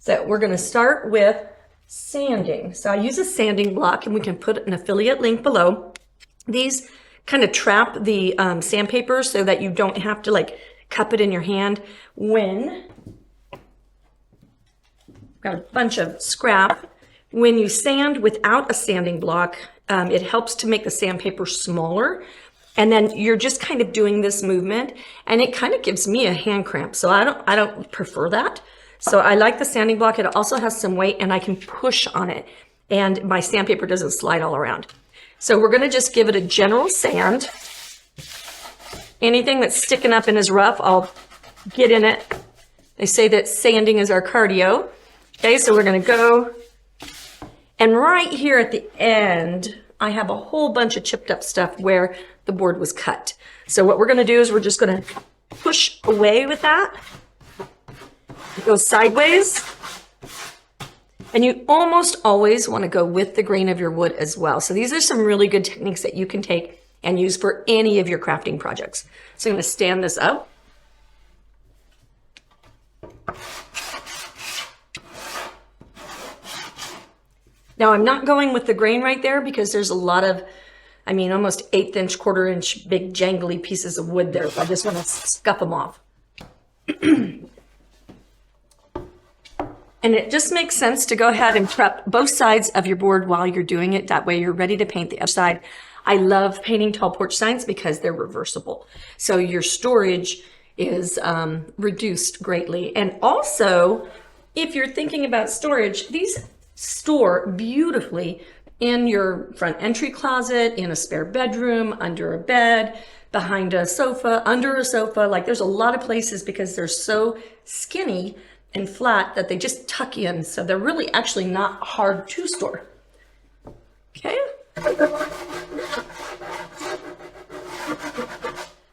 So we're going to start with sanding. So I use a sanding block, and we can put an affiliate link below. These kind of trap the sandpaper so that you don't have to like cup it in your hand when got a bunch of scrap. When you sand without a sanding block, it helps to make the sandpaper smaller. And then you're just kind of doing this movement, and it kind of gives me a hand cramp. So I don't prefer that. So I like the sanding block. It also has some weight, and I can push on it, and my sandpaper doesn't slide all around. So we're gonna just give it a general sand. Anything that's sticking up and is rough, I'll get in it. They say that sanding is our cardio. Okay, so we're gonna go, and right here at the end, I have a whole bunch of chipped up stuff where the board was cut. So what we're gonna do is we're just gonna push away with that. It goes sideways. And you almost always wanna go with the grain of your wood as well. So these are some really good techniques that you can take and use for any of your crafting projects. So I'm gonna stand this up. Now I'm not going with the grain right there because there's a lot of, I mean, almost 1/8 inch, 1/4 inch, big jangly pieces of wood there. I just want to scuff them off. And it just makes sense to go ahead and prep both sides of your board while you're doing it. That way you're ready to paint the other side. I love painting tall porch signs because they're reversible. So your storage is reduced greatly. And also, if you're thinking about storage, these store beautifully in your front entry closet, in a spare bedroom, under a bed, behind a sofa, under a sofa. Like there's a lot of places because they're so skinny and flat that they just tuck in. So they're really actually not hard to store. Okay.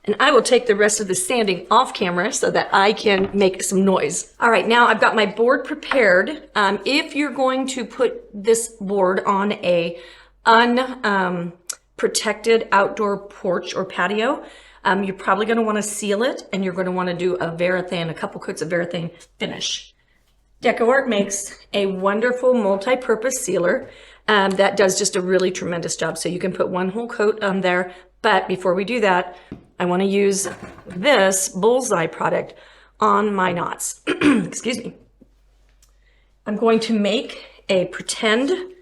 And I will take the rest of the sanding off camera so that I can make some noise. All right, now I've got my board prepared. If you're going to put this board on a unprotected outdoor porch or patio, you're probably gonna wanna seal it, and you're gonna wanna do a couple coats of Varathane finish. DecoArt makes a wonderful multi-purpose sealer that does just a really tremendous job. So you can put one whole coat on there, but before we do that, I want to use this bullseye product on my knots. Excuse me. I'm going to make a pretend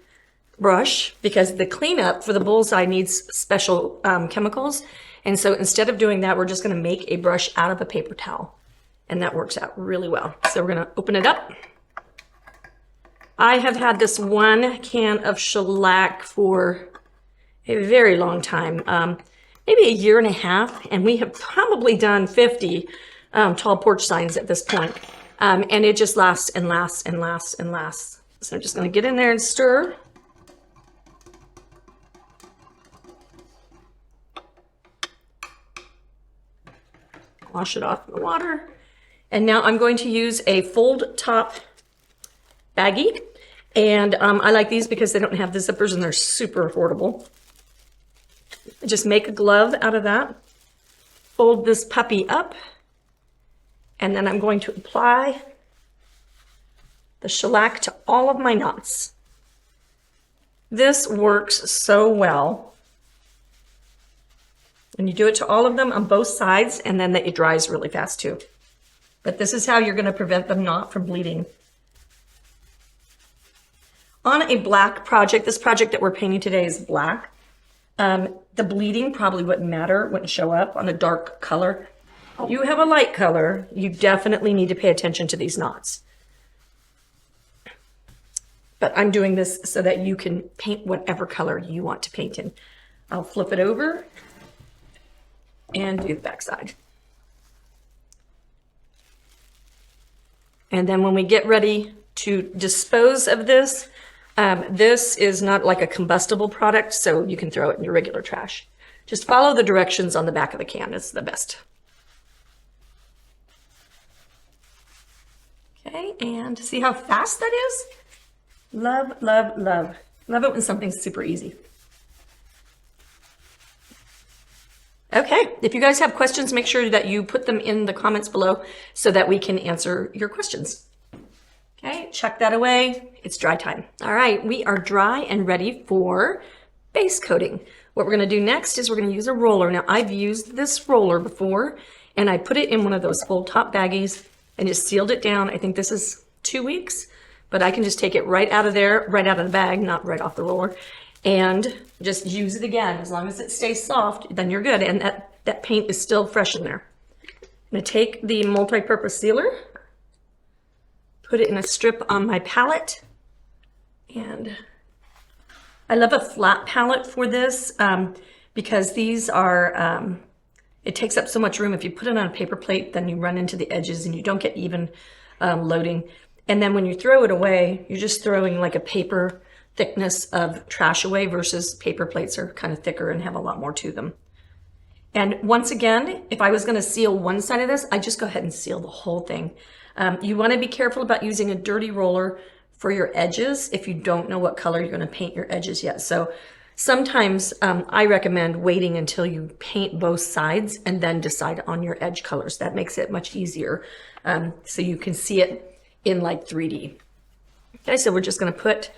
brush because the cleanup for the bullseye needs special chemicals. And so instead of doing that, we're just going to make a brush out of a paper towel. And that works out really well. So we're going to open it up. I have had this one can of shellac for a very long time. Maybe 1.5 years, and we have probably done 50 tall porch signs at this point. And it just lasts and lasts and lasts and lasts. So I'm just gonna get in there and stir. Wash it off in the water. And now I'm going to use a fold top baggie. And I like these because they don't have the zippers and they're super affordable. Just make a glove out of that. Fold this puppy up. And then I'm going to apply the shellac to all of my knots. This works so well. And you do it to all of them on both sides, and then it dries really fast too. But this is how you're going to prevent the knot from bleeding. On a black project, this project that we're painting today is black. The bleeding probably wouldn't matter, wouldn't show up on a dark color. If you have a light color, you definitely need to pay attention to these knots. But I'm doing this so that you can paint whatever color you want to paint in. I'll flip it over and do the back side. And then when we get ready to dispose of this, this is not like a combustible product, so you can throw it in your regular trash. Just follow the directions on the back of the can. It's the best. Okay, and see how fast that is? Love, love, love. Love it when something's super easy. Okay, if you guys have questions, make sure that you put them in the comments below so that we can answer your questions. Okay, chuck that away. It's dry time. All right, we are dry and ready for base coating. What we're gonna do next is we're gonna use a roller. Now, I've used this roller before, and I put it in one of those full top baggies and just sealed it down. I think this is 2 weeks, but I can just take it right out of there, right out of the bag, not right off the roller, and just use it again. As long as it stays soft, then you're good. And that paint is still fresh in there. I'm gonna take the multi-purpose sealer, put it in a strip on my palette, and I love a flat palette for this because these are, it takes up so much room. If you put it on a paper plate, then you run into the edges and you don't get even loading. And then when you throw it away, you're just throwing like a paper thickness of trash away versus paper plates are kind of thicker and have a lot more to them. And once again, if I was going to seal one side of this, I just go ahead and seal the whole thing. You want to be careful about using a dirty roller for your edges if you don't know what color you're going to paint your edges yet. So sometimes I recommend waiting until you paint both sides and then decide on your edge colors. That makes it much easier so you can see it in like 3D. Okay, so we're just going to put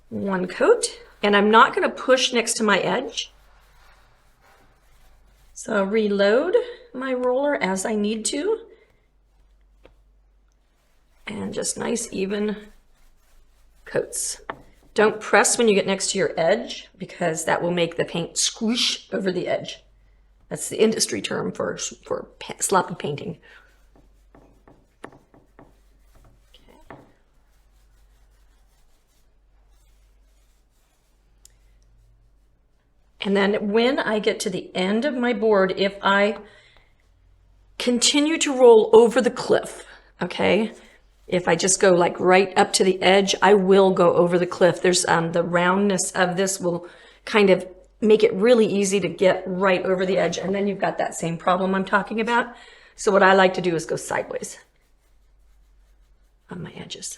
one coat, and I'm not going to push next to my edge. So I'll reload my roller as I need to. And just nice even coats. Don't press when you get next to your edge because that will make the paint squish over the edge. That's the industry term for sloppy painting. Okay. And then when I get to the end of my board, if I continue to roll over the cliff, okay, if I just go like right up to the edge, I will go over the cliff. There's the roundness of this will kind of make it really easy to get right over the edge. And then you've got that same problem I'm talking about. So what I like to do is go sideways on my edges.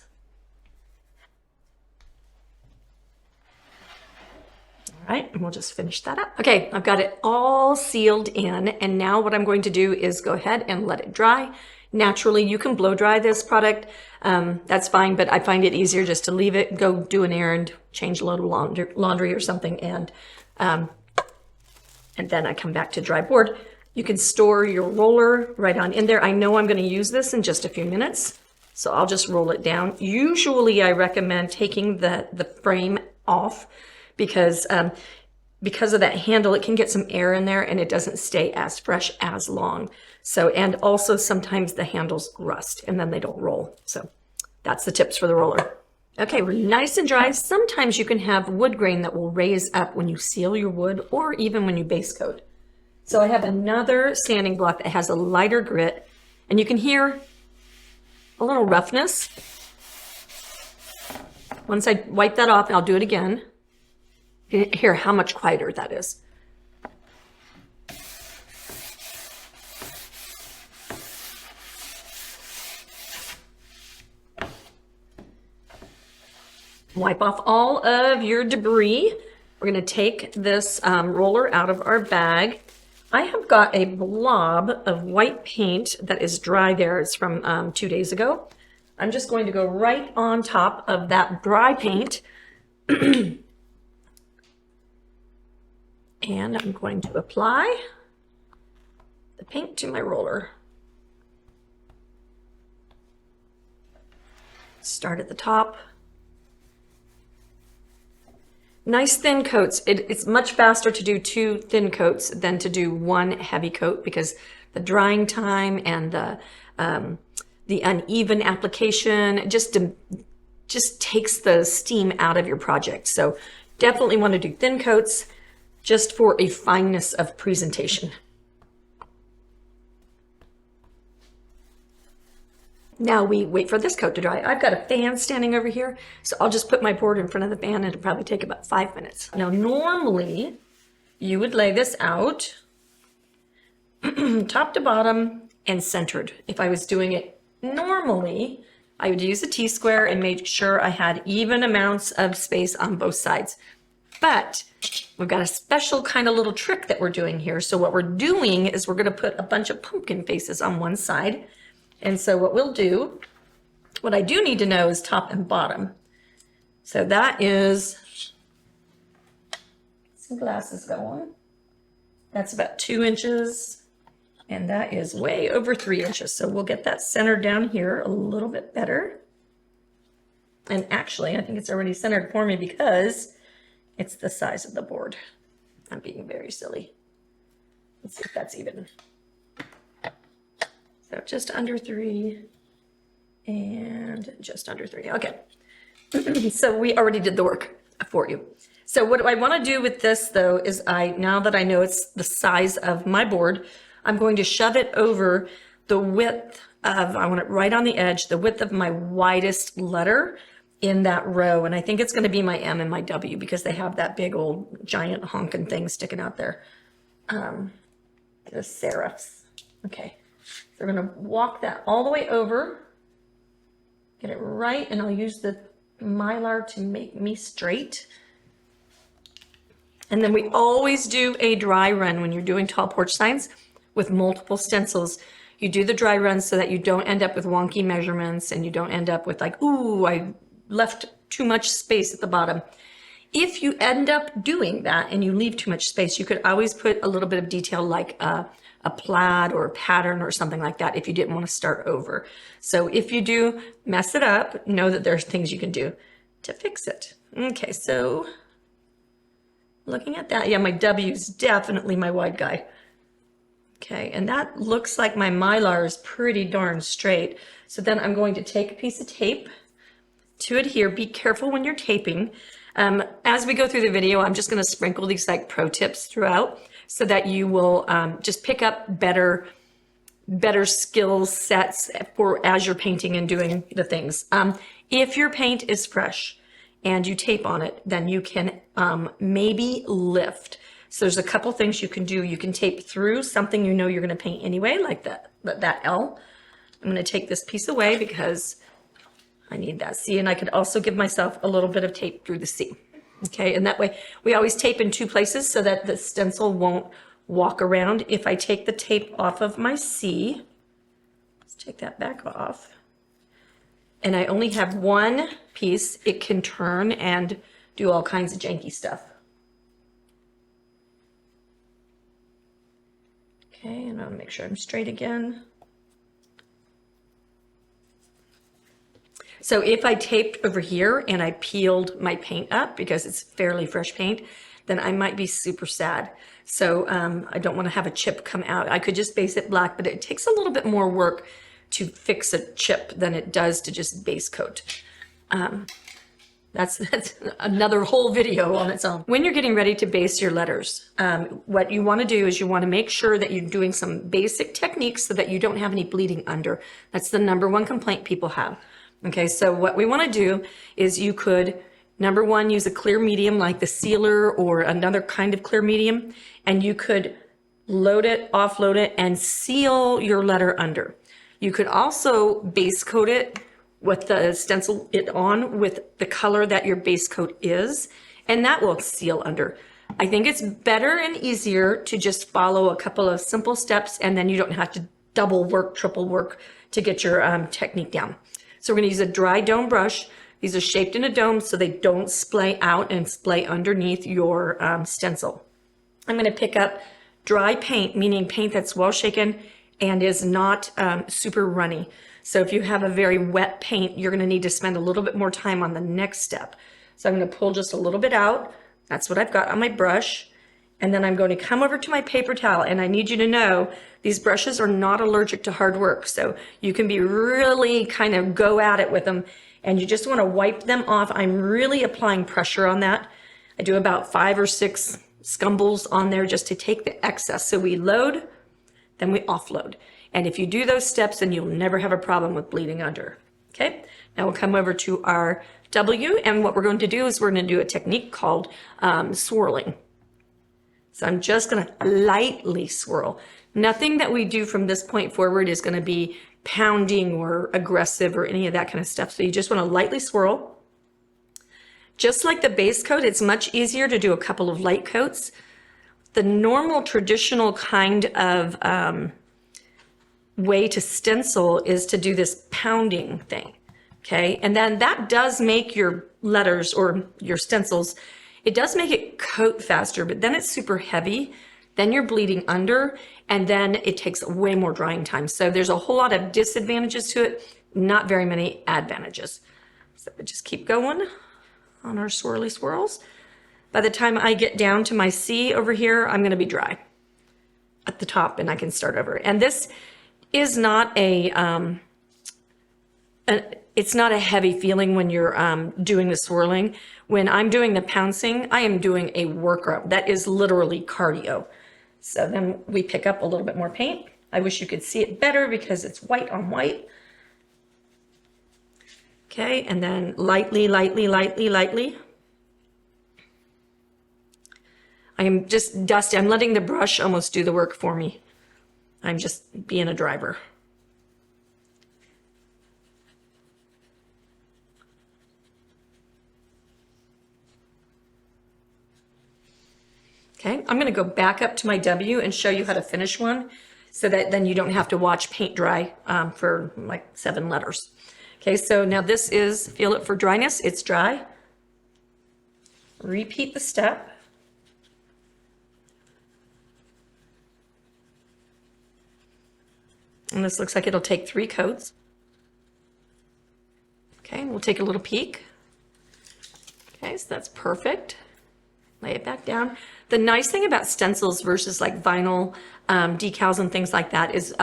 All right, and we'll just finish that up. Okay, I've got it all sealed in. And now what I'm going to do is go ahead and let it dry. Naturally, you can blow dry this product. That's fine, but I find it easier just to leave it, go do an errand, change a load of laundry or something, and then I come back to dry board. You can store your roller right on in there. I know I'm going to use this in just a few minutes, so I'll just roll it down. Usually, I recommend taking the frame off because of that handle, it can get some air in there and it doesn't stay as fresh as long. So, and also sometimes the handles rust and then they don't roll. So that's the tips for the roller. Okay, we're nice and dry. Sometimes you can have wood grain that will raise up when you seal your wood or even when you base coat. So I have another sanding block that has a lighter grit and you can hear a little roughness. Once I wipe that off, I'll do it again. You can hear how much quieter that is. Wipe off all of your debris. We're going to take this roller out of our bag. I have got a blob of white paint that is dry there. It's from 2 days ago. I'm just going to go right on top of that dry paint. And I'm going to apply the paint to my roller. Start at the top. Nice thin coats. It's much faster to do 2 thin coats than to do 1 heavy coat because the drying time and the uneven application just takes the steam out of your project. So definitely want to do thin coats just for a fineness of presentation. Now we wait for this coat to dry. I've got a fan standing over here, so I'll just put my board in front of the fan and it'll probably take about 5 minutes. Now normally you would lay this out top to bottom and centered. If I was doing it normally, I would use a T-square and make sure I had even amounts of space on both sides. But we've got a special kind of little trick that we're doing here. So what we're doing is we're going to put a bunch of pumpkin faces on one side. And so what we'll do What I do need to know is top and bottom. So that is, some glasses go on. That's about 2 inches. And that is way over 3 inches. So we'll get that centered down here a little bit better. And actually, I think it's already centered for me because it's the size of the board. I'm being very silly. Let's see if that's even. So just under 3 and just under 3. Okay. So we already did the work for you. So what I want to do with this though is now that I know it's the size of my board, I'm going to shove it over the width of, I want it right on the edge, the width of my widest letter in that row. And I think it's going to be my M and my W because they have that big old giant honking thing sticking out there. The serifs. Okay. So we're going to walk that all the way over, get it right, and I'll use the Mylar to make me straight. And then we always do a dry run when you're doing tall porch signs with multiple stencils. You do the dry run so that you don't end up with wonky measurements and you don't end up with like, ooh, I left too much space at the bottom. If you end up doing that and you leave too much space, you could always put a little bit of detail like a plaid or a pattern or something like that if you didn't want to start over. So if you do mess it up, know that there's things you can do to fix it. Okay, so looking at that, yeah, my W is definitely my wide guy. Okay, and that looks like my Mylar is pretty darn straight. So then I'm going to take a piece of tape to adhere. Be careful when you're taping. As we go through the video, I'm just going to sprinkle these like pro tips throughout so that you will just pick up better skill sets for as you're painting and doing the things. If your paint is fresh and you tape on it, then you can maybe lift. So there's a couple things you can do. You can tape through something you know you're going to paint anyway, like that L. I'm going to take this piece away because I need that C, and I could also give myself a little bit of tape through the C. Okay, and that way we always tape in 2 places so that the stencil won't walk around. If I take the tape off of my C, let's take that back off, and I only have 1 piece, it can turn and do all kinds of janky stuff. Okay, and I'll make sure I'm straight again. So if I taped over here and I peeled my paint up because it's fairly fresh paint, then I might be super sad. So I don't want to have a chip come out. I could just base it black, but it takes a little bit more work to fix a chip than it does to just base coat. That's another whole video on its own. When you're getting ready to base your letters, what you want to do is you want to make sure that you're doing some basic techniques so that you don't have any bleeding under. That's the #1 complaint people have. Okay, so what we want to do is you could, #1, use a clear medium like the sealer or another kind of clear medium, and you could load it, offload it, and seal your letter under. You could also base coat it with the stencil it on with the color that your base coat is, and that will seal under. I think it's better and easier to just follow a couple of simple steps, and then you don't have to double work, triple work to get your technique down. So we're going to use a dry dome brush. These are shaped in a dome so they don't splay out and splay underneath your stencil. I'm going to pick up dry paint, meaning paint that's well shaken and is not super runny. So if you have a very wet paint, you're going to need to spend a little bit more time on the next step. So I'm going to pull just a little bit out. That's what I've got on my brush. And then I'm going to come over to my paper towel, and I need you to know these brushes are not allergic to hard work. So you can be really kind of go at it with them, and you just want to wipe them off. I'm really applying pressure on that. I do about 5 or 6 scumbles on there just to take the excess. So we load, then we offload. And if you do those steps, then you'll never have a problem with bleeding under. Okay, now we'll come over to our W, and what we're going to do is we're going to do a technique called swirling. So I'm just going to lightly swirl. Nothing that we do from this point forward is going to be pounding or aggressive or any of that kind of stuff. So you just want to lightly swirl. Just like the base coat, it's much easier to do a couple of light coats. The normal traditional kind of way to stencil is to do this pounding thing. Okay, and then that does make your letters or your stencils, it does make it coat faster, but then it's super heavy. Then you're bleeding under, and then it takes way more drying time. So there's a whole lot of disadvantages to it, not very many advantages. So we just keep going on our swirly swirls. By the time I get down to my C over here, I'm gonna be dry at the top and I can start over. And this is not it's not a heavy feeling when you're doing the swirling. When I'm doing the pouncing, I am doing a workout. That is literally cardio. So then we pick up a little bit more paint. I wish you could see it better because it's white on white. Okay, and then lightly, lightly, lightly, lightly. I am just dusty. I'm letting the brush almost do the work for me. I'm just being a driver. Okay, I'm gonna go back up to my W and show you how to finish one so that then you don't have to watch paint dry for like 7 letters. Okay, so now this is, feel it for dryness, it's dry. Repeat the step. And this looks like it'll take 3 coats. Okay, we'll take a little peek. Okay, so that's perfect. Lay it back down. The nice thing about stencils versus like vinyl decals and things like that is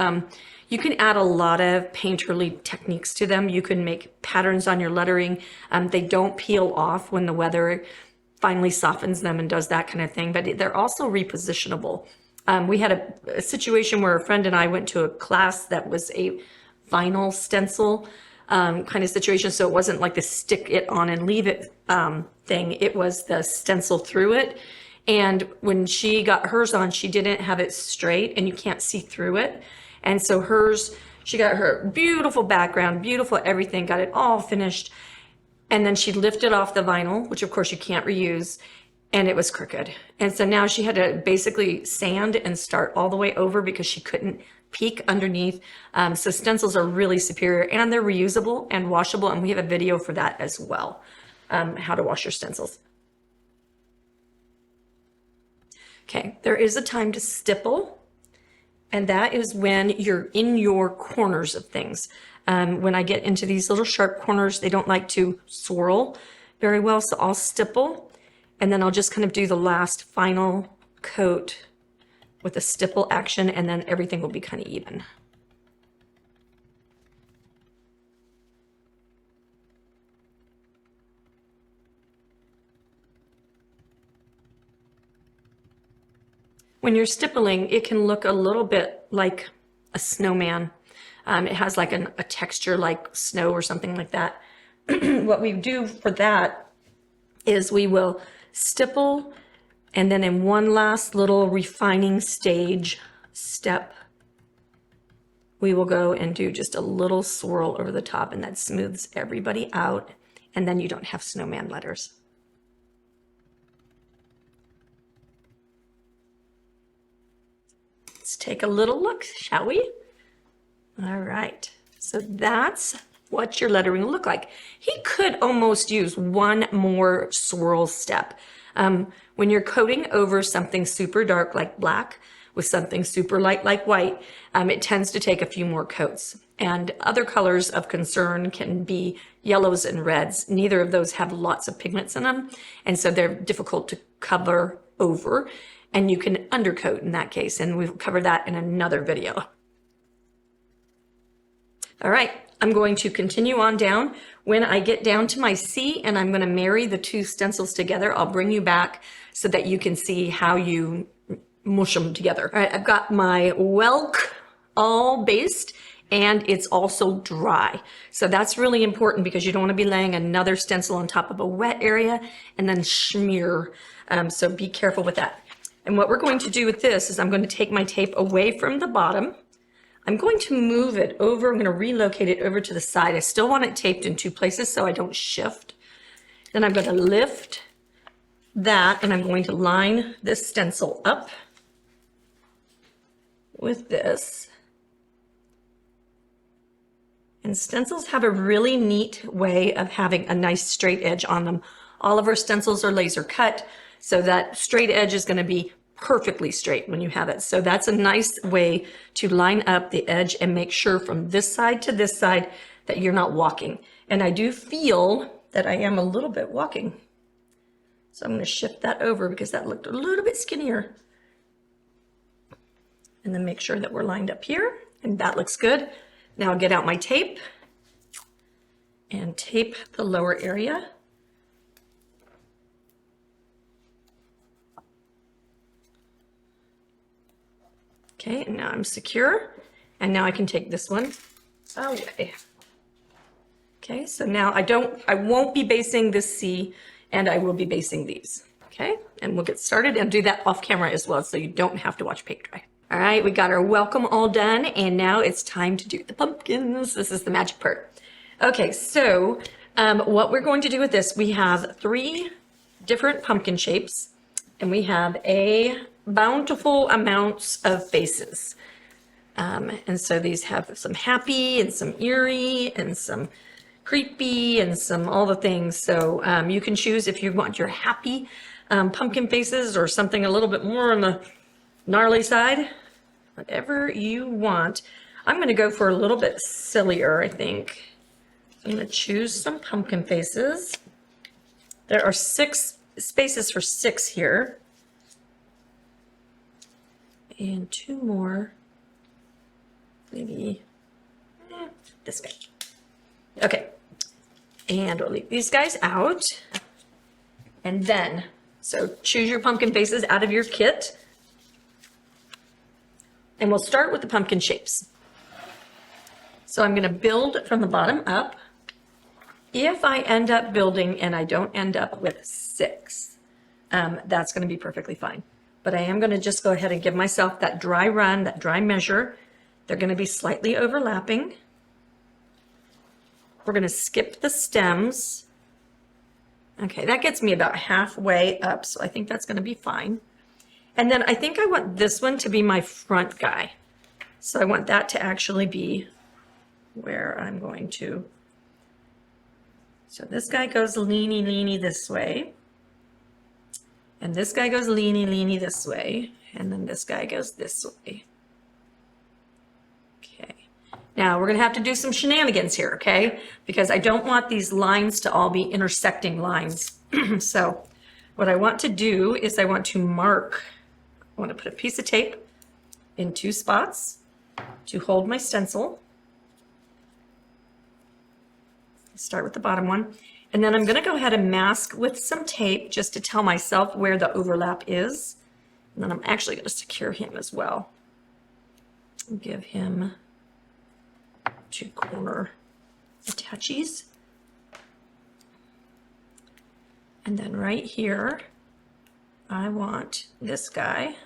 you can add a lot of painterly techniques to them. You can make patterns on your lettering. They don't peel off when the weather finally softens them and does that kind of thing, but they're also repositionable. We had a situation where a friend and I went to a class that was a vinyl stencil kind of situation. So it wasn't like the stick it on and leave it thing. It was the stencil through it. And when she got hers on, she didn't have it straight and you can't see through it. And so hers, she got her beautiful background, beautiful everything, got it all finished. And then she lifted off the vinyl, which of course you can't reuse, and it was crooked. And so now she had to basically sand and start all the way over because she couldn't peek underneath. So stencils are really superior and they're reusable and washable. And we have a video for that as well, how to wash your stencils. Okay, there is a time to stipple, and that is when you're in your corners of things. When I get into these little sharp corners, they don't like to swirl very well, so I'll stipple, and then I'll just kind of do the last final coat with a stipple action, and then everything will be kind of even. When you're stippling, it can look a little bit like a snowman. It has like a texture like snow or something like that. What we do for that is we will stipple, and then in one last little refining stage step, we will go and do just a little swirl over the top, and that smooths everybody out, and then you don't have snowman letters. Let's take a little look, shall we? All right, so that's what your lettering will look like. He could almost use one more swirl step. When you're coating over something super dark like black with something super light like white, it tends to take a few more coats. And other colors of concern can be yellows and reds. Neither of those have lots of pigments in them, and so they're difficult to cover over. And you can undercoat in that case, and we'll cover that in another video. All right, I'm going to continue on down. When I get down to my C and I'm gonna marry the 2 stencils together, I'll bring you back so that you can see how you mush them together. All right, I've got my Welk all based, and it's also dry. So that's really important because you don't wanna be laying another stencil on top of a wet area and then smear. So be careful with that. And what we're going to do with this is I'm going to take my tape away from the bottom. I'm going to move it over. I'm going to relocate it over to the side. I still want it taped in 2 places so I don't shift. Then I'm going to lift that, and I'm going to line this stencil up with this. And stencils have a really neat way of having a nice straight edge on them. All of our stencils are laser cut, so that straight edge is going to be perfectly straight when you have it. So that's a nice way to line up the edge and make sure from this side to this side that you're not walking. And I do feel that I am a little bit walking. So I'm going to shift that over because that looked a little bit skinnier. And then make sure that we're lined up here, and that looks good. Now I'll get out my tape and tape the lower area. Okay, and now I'm secure. And now I can take this one away. Okay, so now I won't be basing this C, and I will be basing these. Okay, and we'll get started and do that off camera as well, so you don't have to watch paint dry. All right, we got our welcome all done, and now it's time to do the pumpkins. This is the magic part. Okay, so what we're going to do with this, we have 3 different pumpkin shapes, and we have a bountiful amounts of faces. And so these have some happy and some eerie and some creepy and some all the things. So you can choose if you want your happy pumpkin faces or something a little bit more on the gnarly side, whatever you want. I'm going to go for a little bit sillier, I think. I'm going to choose some pumpkin faces. There are 6 spaces for 6 here. And 2 more, maybe this guy. Okay, and we'll leave these guys out. And then, so choose your pumpkin faces out of your kit. And we'll start with the pumpkin shapes. So I'm going to build from the bottom up. If I end up building and I don't end up with 6, that's going to be perfectly fine. But I am going to just go ahead and give myself that dry run, that dry measure. They're going to be slightly overlapping. We're going to skip the stems. Okay, that gets me about halfway up, so I think that's going to be fine. And then I think I want this one to be my front guy. So I want that to actually be where I'm going to. So this guy goes leany this way. And this guy goes leany this way. And then this guy goes this way. Okay. Now we're going to have to do some shenanigans here, okay? Because I don't want these lines to all be intersecting lines. So what I want to do is I want to mark, I want to put a piece of tape in 2 spots to hold my stencil. Start with the bottom one. And then I'm going to go ahead and mask with some tape just to tell myself where the overlap is. And then I'm actually going to secure him as well. Give him 2 corner attaches. And then right here, I want this guy.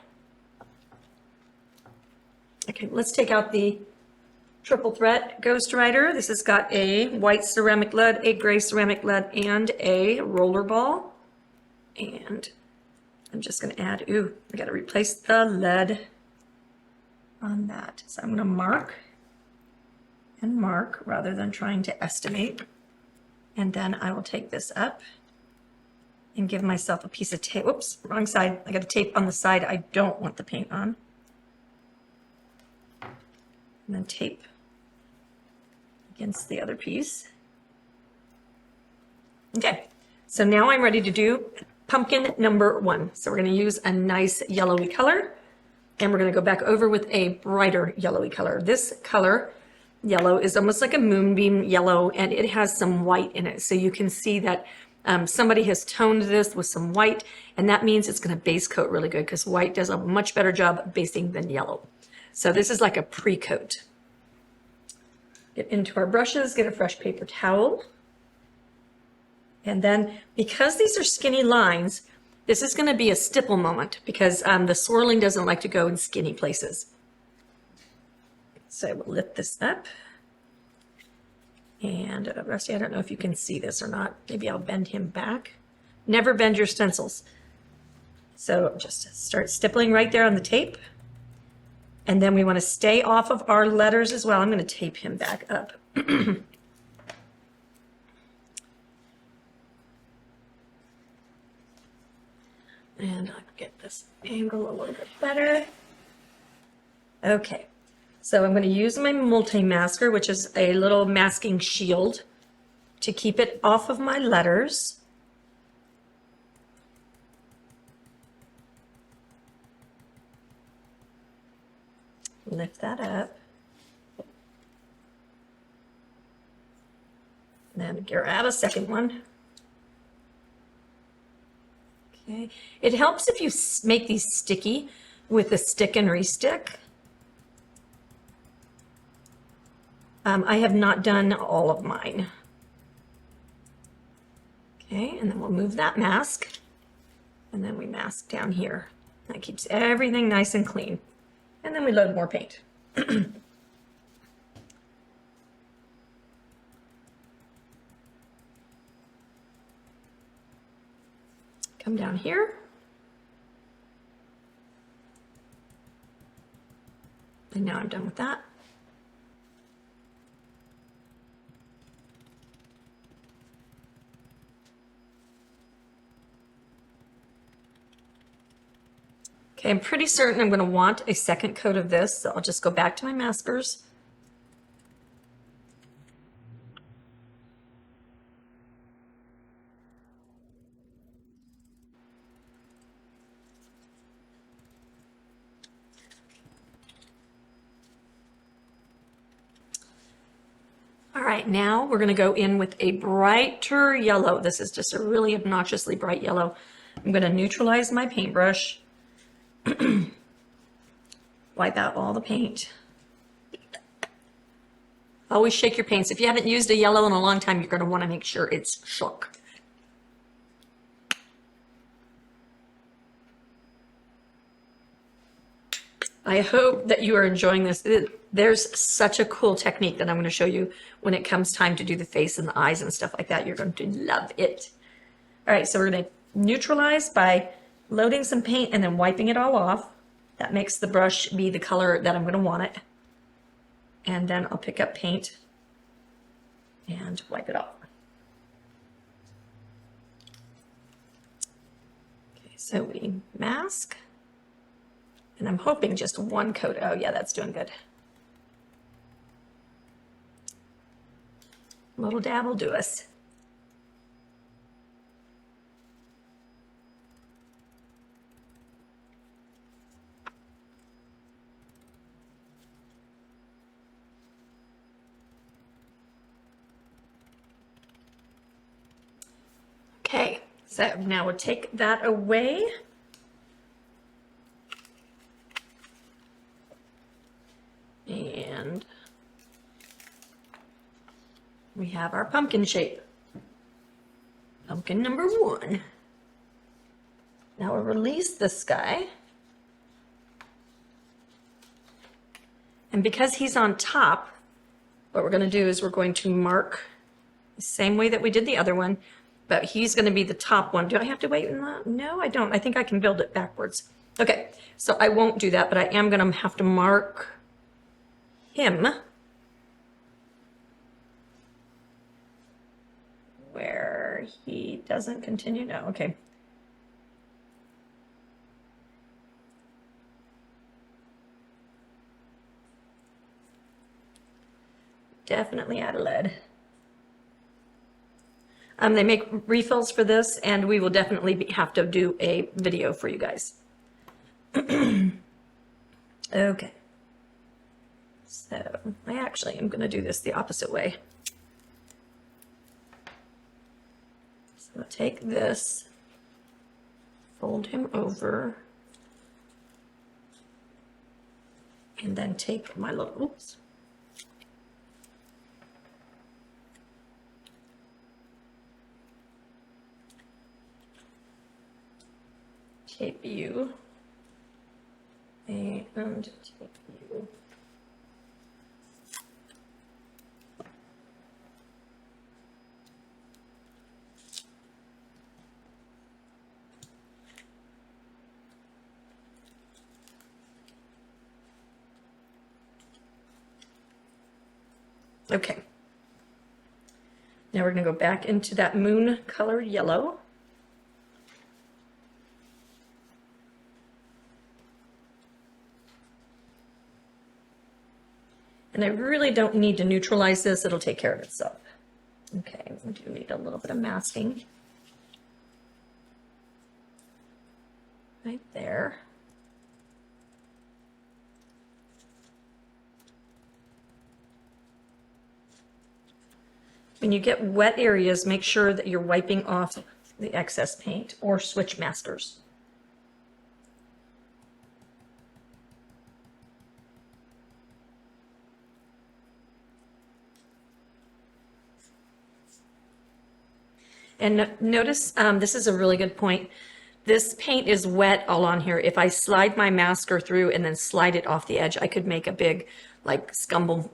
Okay, let's take out the triple threat Ghost Rider. This has got a white ceramic lead, a gray ceramic lead, and a roller ball. And I'm just going to add, ooh, I got to replace the lead on that. So I'm going to mark and mark rather than trying to estimate. And then I will take this up and give myself a piece of tape. Whoops, wrong side. I got a tape on the side I don't want the paint on. And then tape against the other piece. Okay, so now I'm ready to do pumpkin number 1. So we're going to use a nice yellowy color, and we're going to go back over with a brighter yellowy color. This color, yellow, is almost like a moonbeam yellow, and it has some white in it. So you can see that somebody has toned this with some white, and that means it's going to base coat really good because white does a much better job of basing than yellow. So this is like a pre-coat. Get into our brushes, get a fresh paper towel. And then because these are skinny lines, this is going to be a stipple moment because the swirling doesn't like to go in skinny places. So I will lift this up. And Rusty, I don't know if you can see this or not. Maybe I'll bend him back. Never bend your stencils. So just start stippling right there on the tape. And then we want to stay off of our letters as well. I'm going to tape him back up. And I'll get this angle a little bit better. Okay, so I'm going to use my multi-masker, which is a little masking shield, to keep it off of my letters. Lift that up. Then grab a second one. Okay. It helps if you make these sticky with a stick and restick. I have not done all of mine. Okay, and then we'll move that mask, and then we mask down here. That keeps everything nice and clean. And then we load more paint. Come down here. And now I'm done with that. Okay, I'm pretty certain I'm going to want a second coat of this, so I'll just go back to my maskers. All right, now we're going to go in with a brighter yellow. This is just a really obnoxiously bright yellow. I'm going to neutralize my paintbrush. Wipe out all the paint. Always shake your paints. If you haven't used a yellow in a long time, you're going to want to make sure it's shook. I hope that you are enjoying this. There's such a cool technique that I'm going to show you when it comes time to do the face and the eyes and stuff like that. You're going to love it. All right, so we're going to neutralize by loading some paint and then wiping it all off. That makes the brush be the color that I'm going to want it. And then I'll pick up paint and wipe it off. Okay, so we mask. And I'm hoping just one coat. Oh yeah, that's doing good. A little dab will do us. Okay, so now we'll take that away. And we have our pumpkin shape. Pumpkin number 1. Now we'll release this guy. And because he's on top, what we're going to do is we're going to mark the same way that we did the other one, but he's going to be the top one. Do I have to wait in that? No, I don't. I think I can build it backwards. Okay, so I won't do that, but I am going to have to mark him where he doesn't continue. No, okay. Definitely out of lead. They make refills for this, and we will definitely have to do a video for you guys. Okay. So I actually am going to do this the opposite way. So I'll take this, fold him over, and then take my little, oops. Tape you, and tape you. Okay. Now we're going to go back into that moon colored yellow. And I really don't need to neutralize this, it'll take care of itself. Okay, we do need a little bit of masking. Right there. When you get wet areas, make sure that you're wiping off the excess paint or switch masters. And notice, this is a really good point. This paint is wet all on here. If I slide my masker through and then slide it off the edge, I could make a big like scumble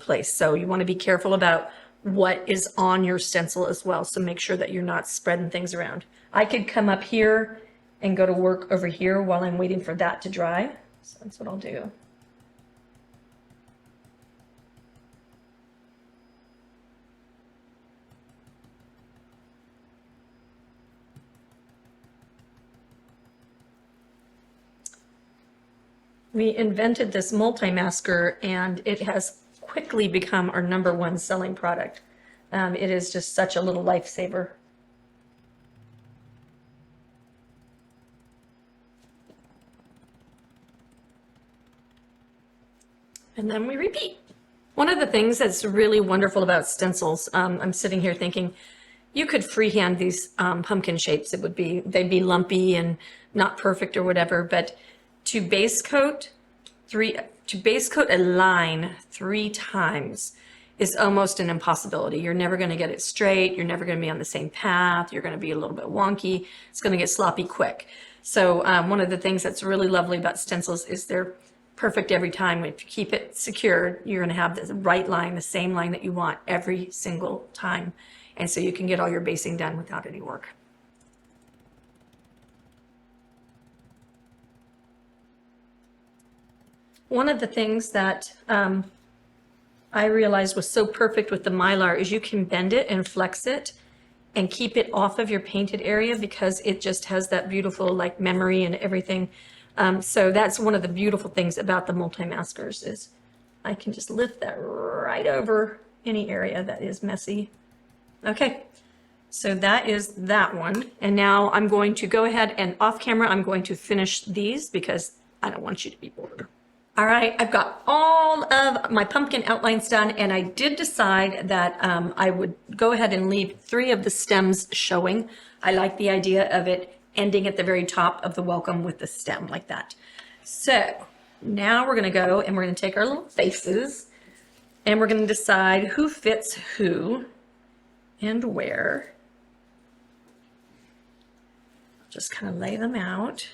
place. So you want to be careful about what is on your stencil as well. So make sure that you're not spreading things around. I could come up here and go to work over here while I'm waiting for that to dry. So that's what I'll do. We invented this multi-masker and it has quickly become our #1 selling product. It is just such a little lifesaver. And then we repeat. One of the things that's really wonderful about stencils, I'm sitting here thinking, you could freehand these pumpkin shapes. They'd be lumpy and not perfect or whatever, but to base coat a line 3 times is almost an impossibility. You're never going to get it straight. You're never going to be on the same path. You're going to be a little bit wonky. It's going to get sloppy quick. So one of the things that's really lovely about stencils is they're perfect every time. If you keep it secure, you're going to have the right line, the same line that you want every single time. And so you can get all your basing done without any work. One of the things that I realized was so perfect with the Mylar is you can bend it and flex it and keep it off of your painted area because it just has that beautiful like memory and everything. So that's one of the beautiful things about the multi-maskers is I can just lift that right over any area that is messy. Okay, so that is that one. And now I'm going to go ahead and off camera, I'm going to finish these because I don't want you to be bored. All right, I've got all of my pumpkin outlines done, and I did decide that I would go ahead and leave 3 of the stems showing. I like the idea of it ending at the very top of the welcome with the stem like that. So now we're gonna go and we're gonna take our little faces and we're gonna decide who fits who and where. Just kind of lay them out.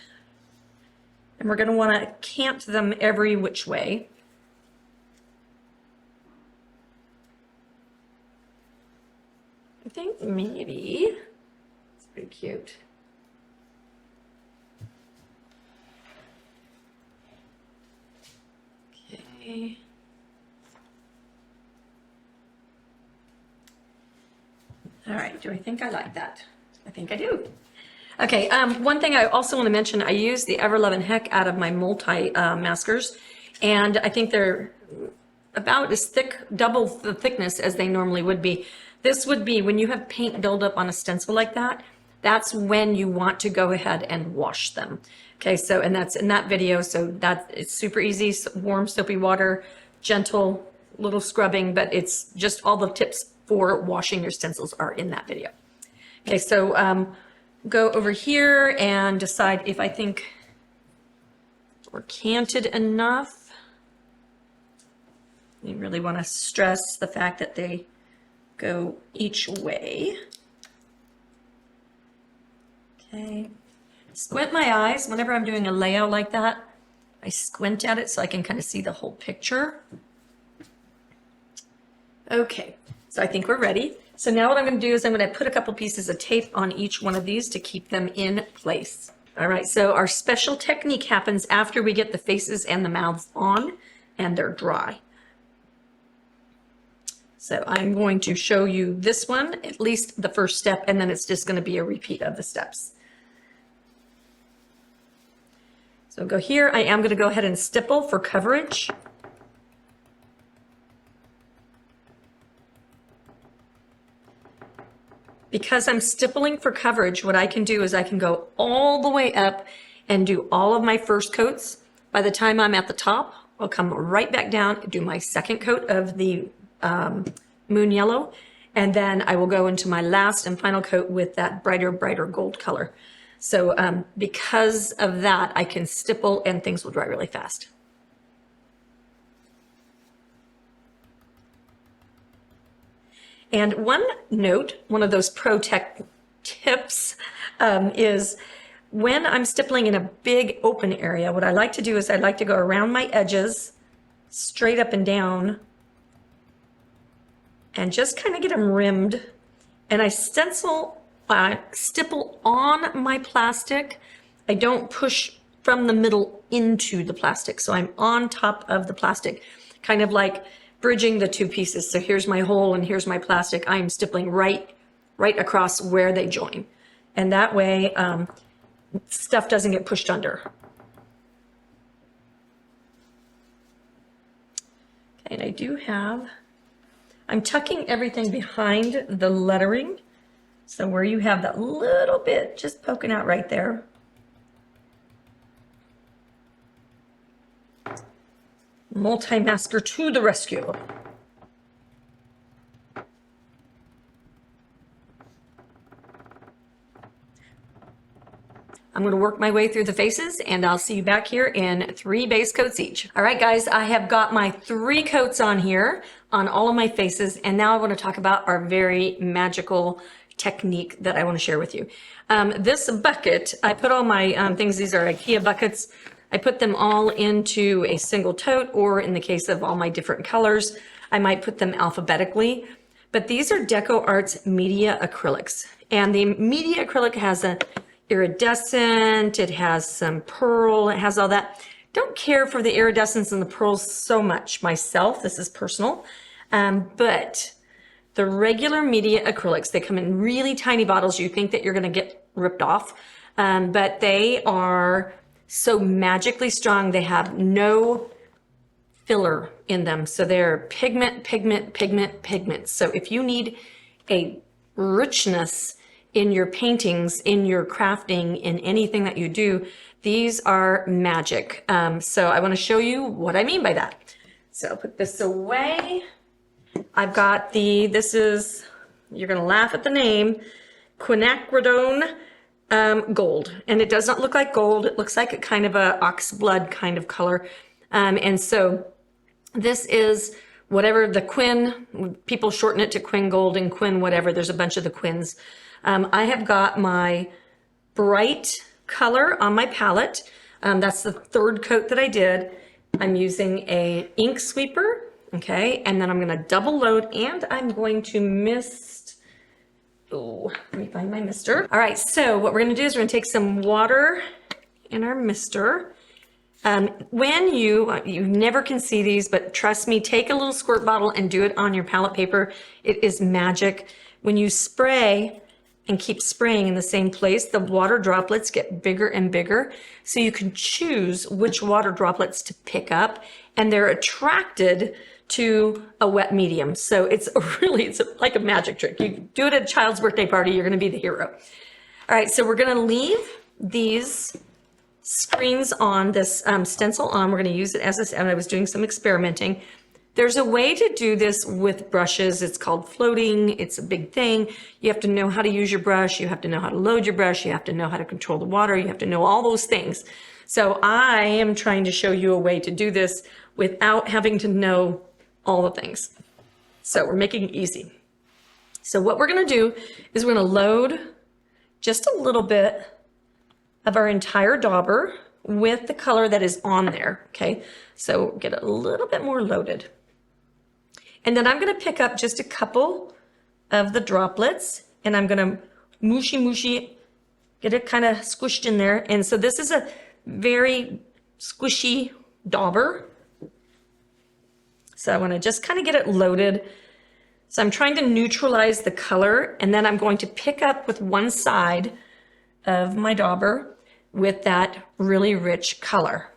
And we're going to want to cant them every which way. I think maybe it's pretty cute. Okay. All right, do I think I like that? I think I do. Okay, one thing I also want to mention, I use the ever-loving heck out of my multi-maskers, and I think they're about as thick, double the thickness as they normally would be. This would be, when you have paint buildup on a stencil like that, that's when you want to go ahead and wash them. Okay, so, and that's in that video, so that it's super easy, warm soapy water, gentle little scrubbing, but it's just all the tips for washing your stencils are in that video. Okay, so go over here and decide if I think we're canted enough. You really want to stress the fact that they go each way. Okay. Squint my eyes. Whenever I'm doing a layout like that, I squint at it so I can kind of see the whole picture. Okay, so I think we're ready. So now what I'm going to do is I'm going to put a couple pieces of tape on each one of these to keep them in place. All right, so our special technique happens after we get the faces and the mouths on and they're dry. So I'm going to show you this one, at least the first step, and then it's just going to be a repeat of the steps. So go here. I am going to go ahead and stipple for coverage. Because I'm stippling for coverage, what I can do is I can go all the way up and do all of my first coats. By the time I'm at the top, I'll come right back down, do my second coat of the moon yellow, and then I will go into my last and final coat with that brighter gold color. So because of that, I can stipple and things will dry really fast. And one note, one of those pro tech tips is when I'm stippling in a big open area, what I like to do is I like to go around my edges, straight up and down, and just kind of get them rimmed. And I stipple on my plastic. I don't push from the middle into the plastic. So I'm on top of the plastic, kind of like bridging the two pieces. So here's my hole and here's my plastic. I'm stippling right across where they join. And that way, stuff doesn't get pushed under. Okay, and I do have, I'm tucking everything behind the lettering. So where you have that little bit just poking out right there. Multi-masker to the rescue. I'm going to work my way through the faces and I'll see you back here in 3 base coats each. All right, guys, I have got my 3 coats on here on all of my faces. And now I want to talk about our very magical technique that I want to share with you. This bucket, I put all my things, these are IKEA buckets. I put them all into a single tote, or in the case of all my different colors, I might put them alphabetically. But these are Deco Arts Media Acrylics. And the Media Acrylic has a iridescent, it has some pearl, it has all that. Don't care for the iridescence and the pearls so much myself, this is personal. But the regular Media Acrylics, they come in really tiny bottles. You think that you're gonna get ripped off, but they are so magically strong. They have no filler in them. So they're pigment. So if you need a richness in your paintings, in your crafting, in anything that you do, these are magic. So I want to show you what I mean by that. So I'll put this away. I've got this is, you're going to laugh at the name, quinacridone gold. And it does not look like gold. It looks like a kind of a ox blood kind of color. And so this is whatever the quin, people shorten it to quin gold and quin whatever. There's a bunch of the quins. I have got my bright color on my palette. That's the 3rd coat that I did. I'm using a ink sweeper, okay? And then I'm gonna double load and I'm going to mist. Oh, let me find my mister. All right, so what we're gonna do is we're gonna take some water in our mister. When you never can see these, but trust me, take a little squirt bottle and do it on your palette paper. It is magic. When you spray and keep spraying in the same place, the water droplets get bigger and bigger. So you can choose which water droplets to pick up, and they're attracted to a wet medium. So it's like a magic trick. You do it at a child's birthday party, you're gonna be the hero. All right, so we're gonna leave these screens on, this stencil on. We're gonna use it as and I was doing some experimenting. There's a way to do this with brushes. It's called floating. It's a big thing. You have to know how to use your brush. You have to know how to load your brush. You have to know how to control the water. You have to know all those things. So I am trying to show you a way to do this without having to know all the things. So we're making it easy. So what we're gonna do is we're gonna load just a little bit of our entire dauber with the color that is on there, okay? So get a little bit more loaded. And then I'm gonna pick up just a couple of the droplets and I'm gonna mushy, get it kind of squished in there. And so this is a very squishy dauber. So I wanna just kind of get it loaded. So I'm trying to neutralize the color, and then I'm going to pick up with one side of my dauber with that really rich color.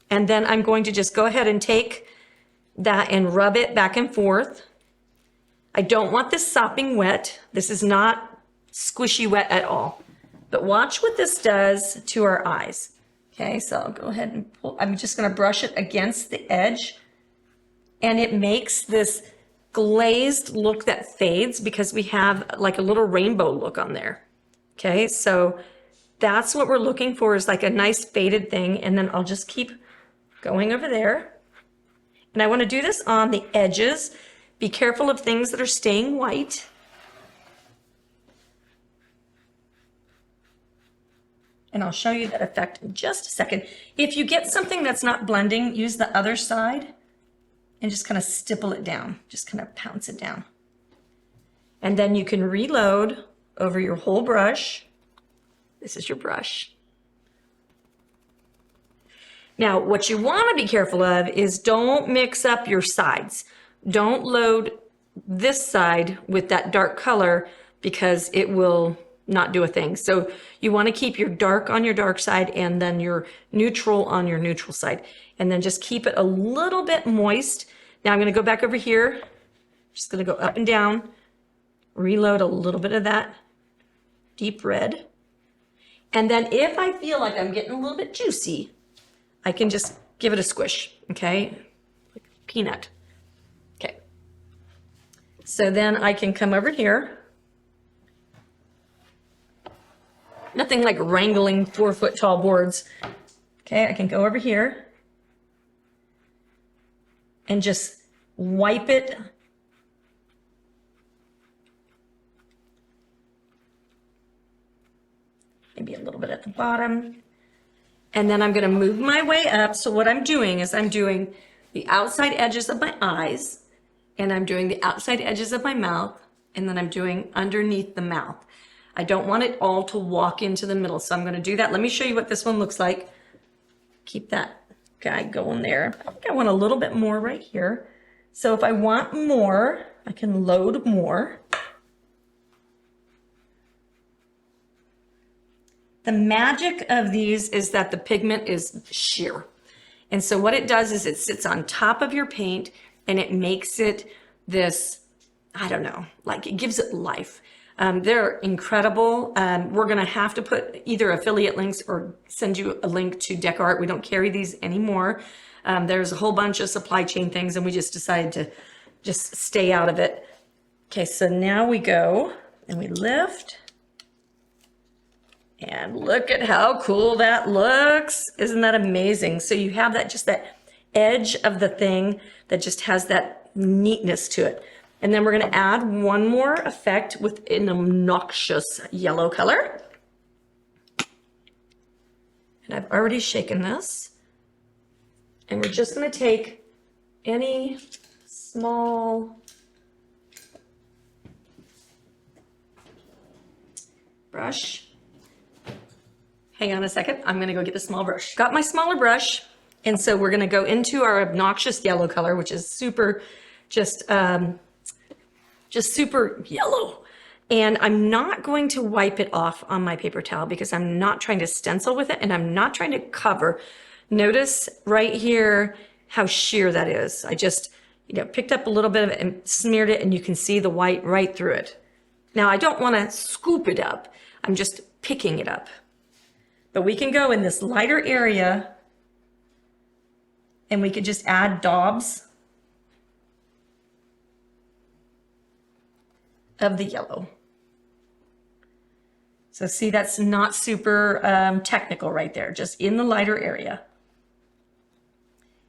And then I'm going to just go ahead and take that and rub it back and forth. I don't want this sopping wet. This is not squishy wet at all. But watch what this does to our eyes. Okay, so I'll go ahead and pull. I'm just going to brush it against the edge. And it makes this glazed look that fades because we have like a little rainbow look on there. Okay, so that's what we're looking for, is like a nice faded thing. And then I'll just keep going over there. And I want to do this on the edges. Be careful of things that are staying white. And I'll show you that effect in just a second. If you get something that's not blending, use the other side and just kind of stipple it down. Just kind of pounce it down. And then you can reload over your whole brush. This is your brush. Now, what you want to be careful of is don't mix up your sides. Don't load this side with that dark color because it will not do a thing. So you want to keep your dark on your dark side and then your neutral on your neutral side. And then just keep it a little bit moist. Now I'm going to go back over here. Just going to go up and down. Reload a little bit of that deep red. And then if I feel like I'm getting a little bit juicy, I can just give it a squish, okay? Like a peanut. Okay. So then I can come over here. Nothing like wrangling 4-foot tall boards. Okay, I can go over here and just wipe it. Maybe a little bit at the bottom. And then I'm going to move my way up. So what I'm doing is I'm doing the outside edges of my eyes, and I'm doing the outside edges of my mouth, and then I'm doing underneath the mouth. I don't want it all to walk into the middle, so I'm going to do that. Let me show you what this one looks like. Keep that guy going there. I think I want a little bit more right here. So if I want more, I can load more. The magic of these is that the pigment is sheer. And so what it does is it sits on top of your paint and it makes it this, I don't know, like it gives it life. They're incredible. We're going to have to put either affiliate links or send you a link to DecoArt. We don't carry these anymore. There's a whole bunch of supply chain things and we just decided to just stay out of it. Okay, so now we go and we lift. And look at how cool that looks. Isn't that amazing? So you have that, just that edge of the thing that just has that neatness to it. And then we're going to add one more effect with an obnoxious yellow color. And I've already shaken this. And we're just going to take any small brush. Hang on a second. I'm going to go get the small brush. Got my smaller brush. And so we're going to go into our obnoxious yellow color, which is super, just super yellow. And I'm not going to wipe it off on my paper towel because I'm not trying to stencil with it and I'm not trying to cover. Notice right here how sheer that is. I just, picked up a little bit of it and smeared it and you can see the white right through it. Now I don't want to scoop it up. I'm just picking it up. But we can go in this lighter area and we could just add daubs of the yellow. So see, that's not super technical right there, just in the lighter area.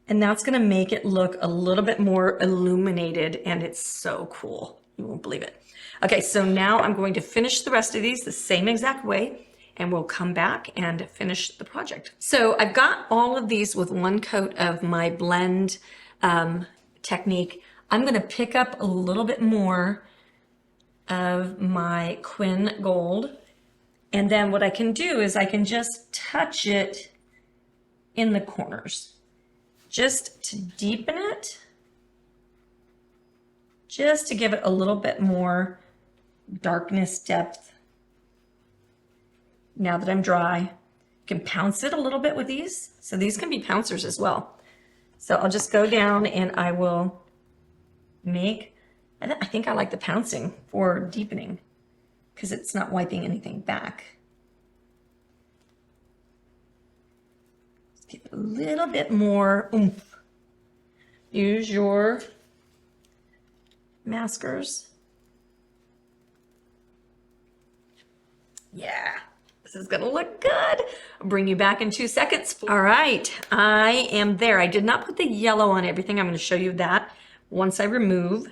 And that's gonna make it look a little bit more illuminated and it's so cool. You won't believe it. Okay, so now I'm going to finish the rest of these the same exact way and we'll come back and finish the project. So I've got all of these with one coat of my blend technique. I'm gonna pick up a little bit more of my Quin Gold. And then what I can do is I can just touch it in the corners, just to deepen it. just to give it a little bit more darkness, depth. Now that I'm dry, you can pounce it a little bit with these. So these can be pouncers as well. So I'll just go down and I will make, I think I like the pouncing for deepening because it's not wiping anything back. Let's give it a little bit more oomph. Use your maskers. Yeah, this is gonna look good. I'll bring you back in 2 seconds. All right, I am there. I did not put the yellow on everything. I'm gonna show you that once I remove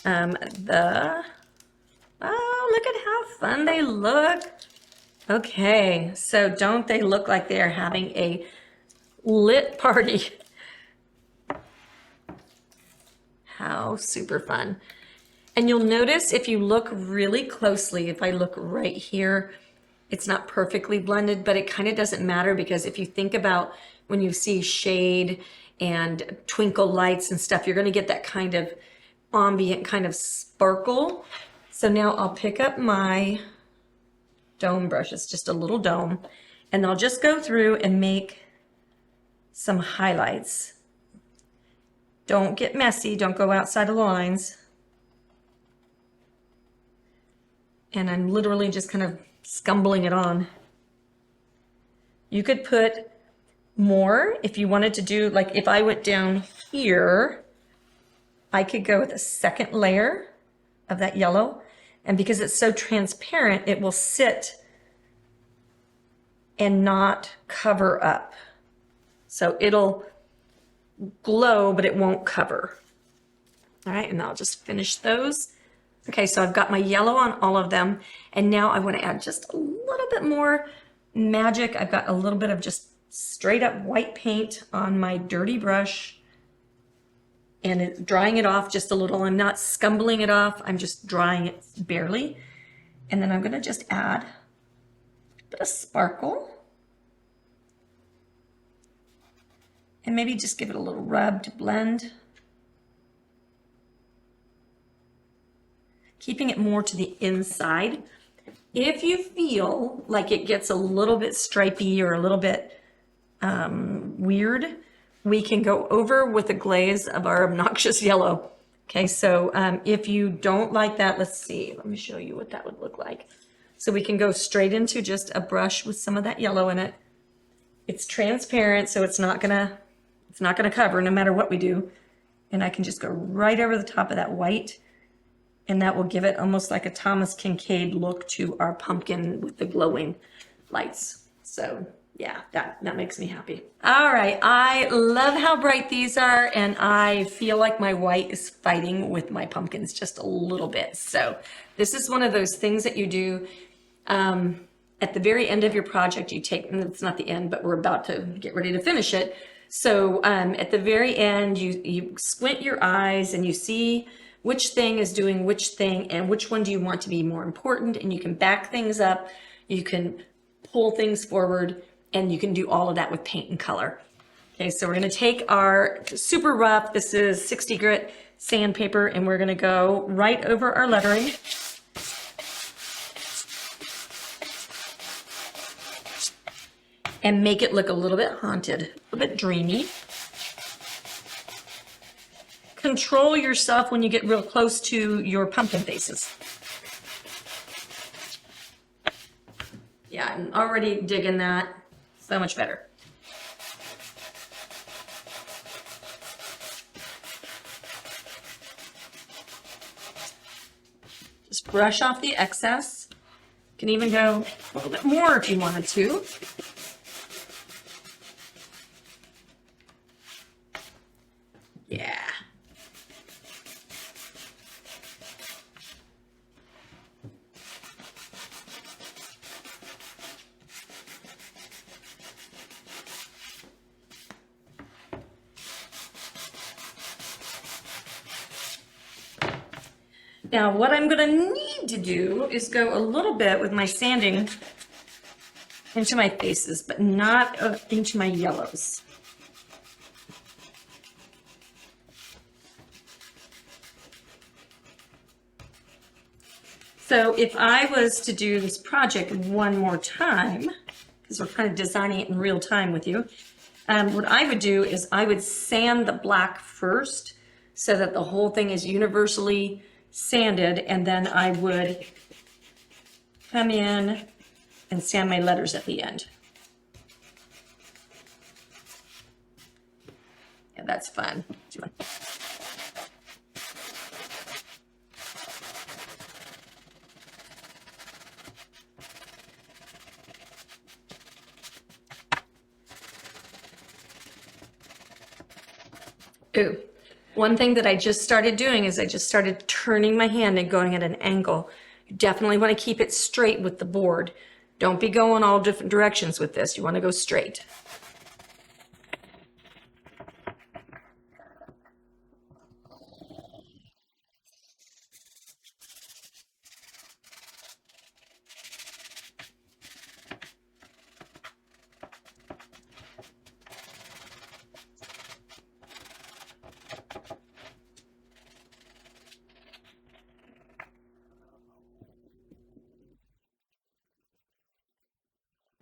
oh, look at how fun they look. Okay, so don't they look like they're having a lit party? How super fun. And you'll notice if you look really closely, if I look right here, it's not perfectly blended, but it kind of doesn't matter because if you think about when you see shade and twinkle lights and stuff, you're going to get that kind of ambient kind of sparkle. So now I'll pick up my dome brush. It's just a little dome, and I'll just go through and make some highlights. Don't get messy. Don't go outside of the lines. And I'm literally just kind of scumbling it on. You could put more if you wanted to do, like if I went down here, I could go with a second layer of that yellow. And because it's so transparent, it will sit and not cover up. So it'll glow, but it won't cover. All right, and I'll just finish those. Okay, so I've got my yellow on all of them, and now I want to add just a little bit more magic. I've got a little bit of just straight up white paint on my dirty brush, and drying it off just a little. I'm not scumbling it off, I'm just drying it barely. And then I'm going to just add a bit of sparkle, and maybe just give it a little rub to blend. Keeping it more to the inside. If you feel like it gets a little bit stripy or a little bit weird, we can go over with a glaze of our obnoxious yellow. Okay, so if you don't like that, let's see, let me show you what that would look like. So we can go straight into just a brush with some of that yellow in it. It's transparent, so it's not gonna cover no matter what we do. And I can just go right over the top of that white, and that will give it almost like a Thomas Kincaid look to our pumpkin with the glowing lights. So yeah, that makes me happy. All right, I love how bright these are, and I feel like my white is fighting with my pumpkins just a little bit. So this is one of those things that you do at the very end of your project. You take, and it's not the end, but we're about to get ready to finish it. So at the very end, you squint your eyes and you see which thing is doing which thing and which one do you want to be more important, and you can back things up, you can pull things forward, and you can do all of that with paint and color. Okay, so we're going to take our super rough, this is 60 grit sandpaper, and we're going to go right over our lettering. And make it look a little bit haunted, a little bit dreamy. Control yourself when you get real close to your pumpkin faces. Yeah, I'm already digging that. So much better. Just brush off the excess. You can even go a little bit more if you wanted to. Yeah. Now what I'm going to need to do is go a little bit with my sanding into my faces, but not into my yellows. So if I was to do this project one more time, because we're kind of designing it in real time with you, what I would do is I would sand the black first so that the whole thing is universally sanded, and then I would come in and sand my letters at the end. Yeah, that's fun. Ooh, one thing that I just started doing is I just started turning my hand and going at an angle. You definitely want to keep it straight with the board. Don't be going all different directions with this. You want to go straight.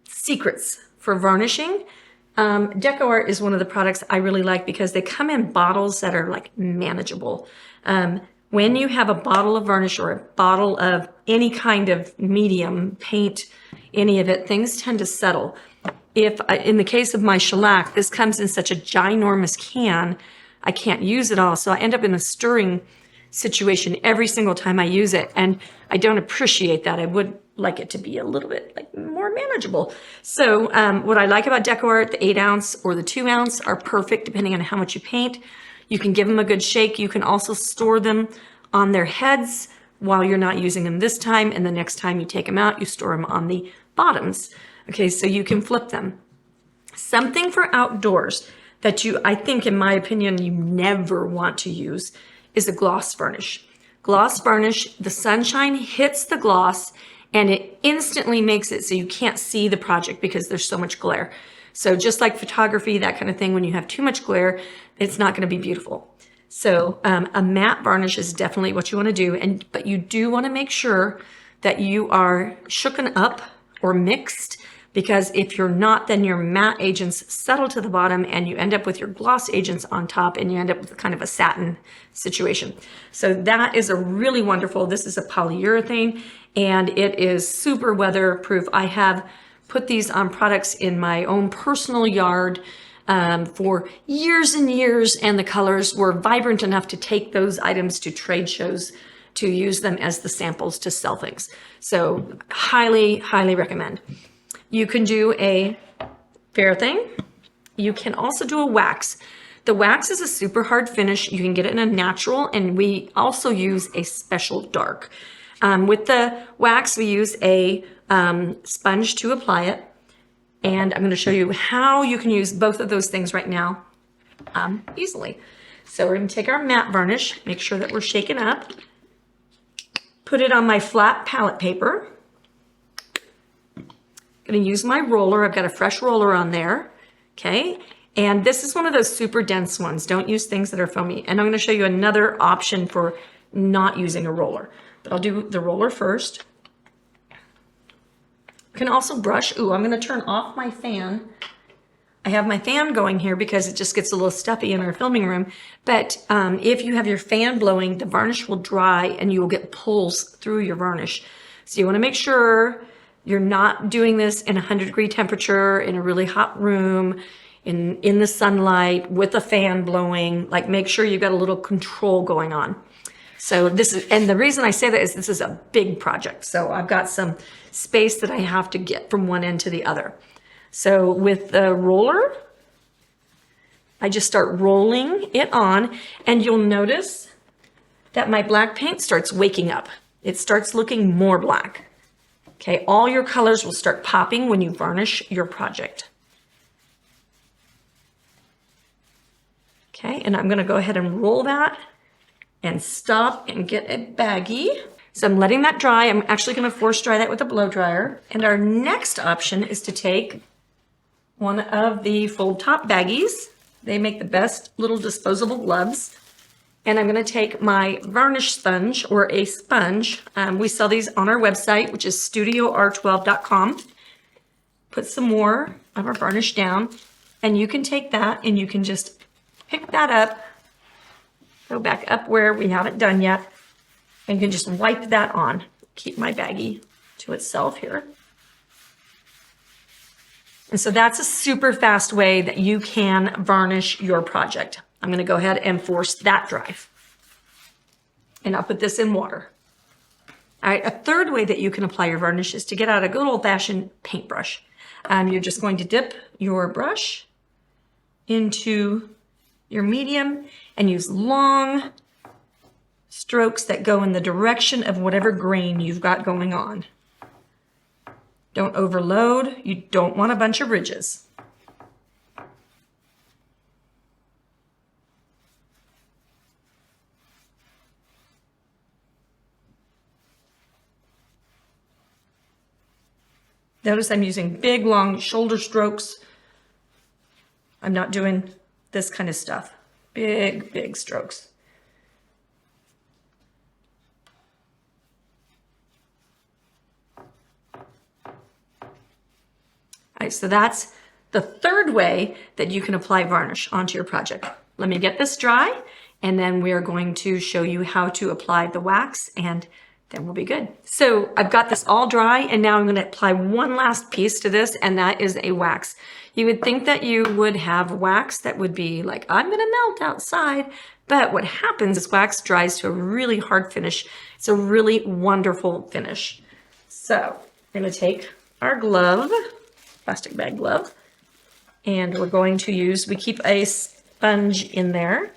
Secrets for varnishing. DecoArt is one of the products I really like because they come in bottles that are like manageable. When you have a bottle of varnish or a bottle of any kind of medium, paint, any of it, things tend to settle. If in the case of my shellac, this comes in such a ginormous can, I can't use it all. So I end up in a stirring situation every single time I use it. And I don't appreciate that. I would like it to be a little bit like more manageable. So what I like about DecoArt, the 8 ounce or the 2 ounce are perfect depending on how much you paint. You can give them a good shake. You can also store them on their heads while you're not using them this time. And the next time you take them out, you store them on the bottoms. Okay, so you can flip them. Something for outdoors that I think, in my opinion, you never want to use is a gloss varnish. Gloss varnish, the sunshine hits the gloss and it instantly makes it so you can't see the project because there's so much glare. So just like photography, that kind of thing, when you have too much glare, it's not going to be beautiful. So a matte varnish is definitely what you want to do, but you do want to make sure that you are shooken up or mixed, because if you're not, then your matte agents settle to the bottom and you end up with your gloss agents on top and you end up with kind of a satin situation. So that is a really wonderful, this is a polyurethane and it is super weatherproof. I have put these on products in my own personal yard for years and years, and the colors were vibrant enough to take those items to trade shows to use them as the samples to sell things. So highly, highly recommend. You can do a paraffin. You can also do a wax. The wax is a super hard finish. You can get it in a natural, and we also use a special dark. With the wax, we use a sponge to apply it. And I'm going to show you how you can use both of those things right now easily. So we're going to take our matte varnish, make sure that we're shaken up, put it on my flat palette paper. I'm going to use my roller. I've got a fresh roller on there. Okay. And this is one of those super dense ones. Don't use things that are foamy. And I'm going to show you another option for not using a roller. But I'll do the roller first. You can also brush. Ooh, I'm going to turn off my fan. I have my fan going here because it just gets a little stuffy in our filming room. But if you have your fan blowing, the varnish will dry and you will get pulls through your varnish. So you want to make sure you're not doing this in 100-degree temperature, in a really hot room, in the sunlight, with a fan blowing. Like, make sure you've got a little control going on. So this is, and the reason I say that is this is a big project. So I've got some space that I have to get from one end to the other. So with the roller, I just start rolling it on, and you'll notice that my black paint starts waking up. It starts looking more black. Okay, all your colors will start popping when you varnish your project. Okay, and I'm going to go ahead and roll that and stop and get a baggie. So I'm letting that dry. I'm actually going to force dry that with a blow dryer. And our next option is to take one of the fold top baggies. They make the best little disposable gloves. And I'm going to take my varnish sponge or a sponge. We sell these on our website, which is studior12.com. Put some more of our varnish down. And you can take that and you can just pick that up. Go back up where we haven't done yet. And you can just wipe that on. Keep my baggie to itself here. And so that's a super fast way that you can varnish your project. I'm going to go ahead and force that dry. And I'll put this in water. All right, a third way that you can apply your varnish is to get out a good old-fashioned paintbrush. You're just going to dip your brush into your medium and use long strokes that go in the direction of whatever grain you've got going on. Don't overload. You don't want a bunch of ridges. Notice I'm using big, long shoulder strokes. I'm not doing this kind of stuff. Big, big strokes. All right, so that's the third way that you can apply varnish onto your project. Let me get this dry, and then we are going to show you how to apply the wax, and then we'll be good. So I've got this all dry, and now I'm going to apply one last piece to this, and that is a wax. You would think that you would have wax that would be like, I'm going to melt outside, but what happens is wax dries to a really hard finish. It's a really wonderful finish. So we're going to take our glove, plastic bag glove, and we're going to use, we keep a sponge in there,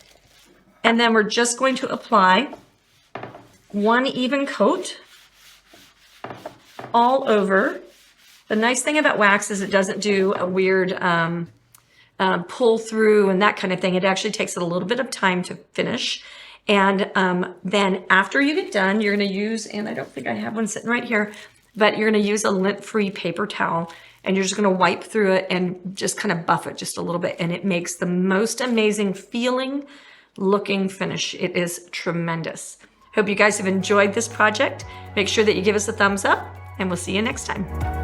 and then we're just going to apply one even coat all over. The nice thing about wax is it doesn't do a weird pull through and that kind of thing. It actually takes it a little bit of time to finish. And then after you get done, you're going to use, and I don't think I have one sitting right here, but you're going to use a lint-free paper towel, and you're just going to wipe through it and just kind of buff it just a little bit. And it makes the most amazing feeling looking finish. It is tremendous. Hope you guys have enjoyed this project. Make sure that you give us a thumbs up, and we'll see you next time.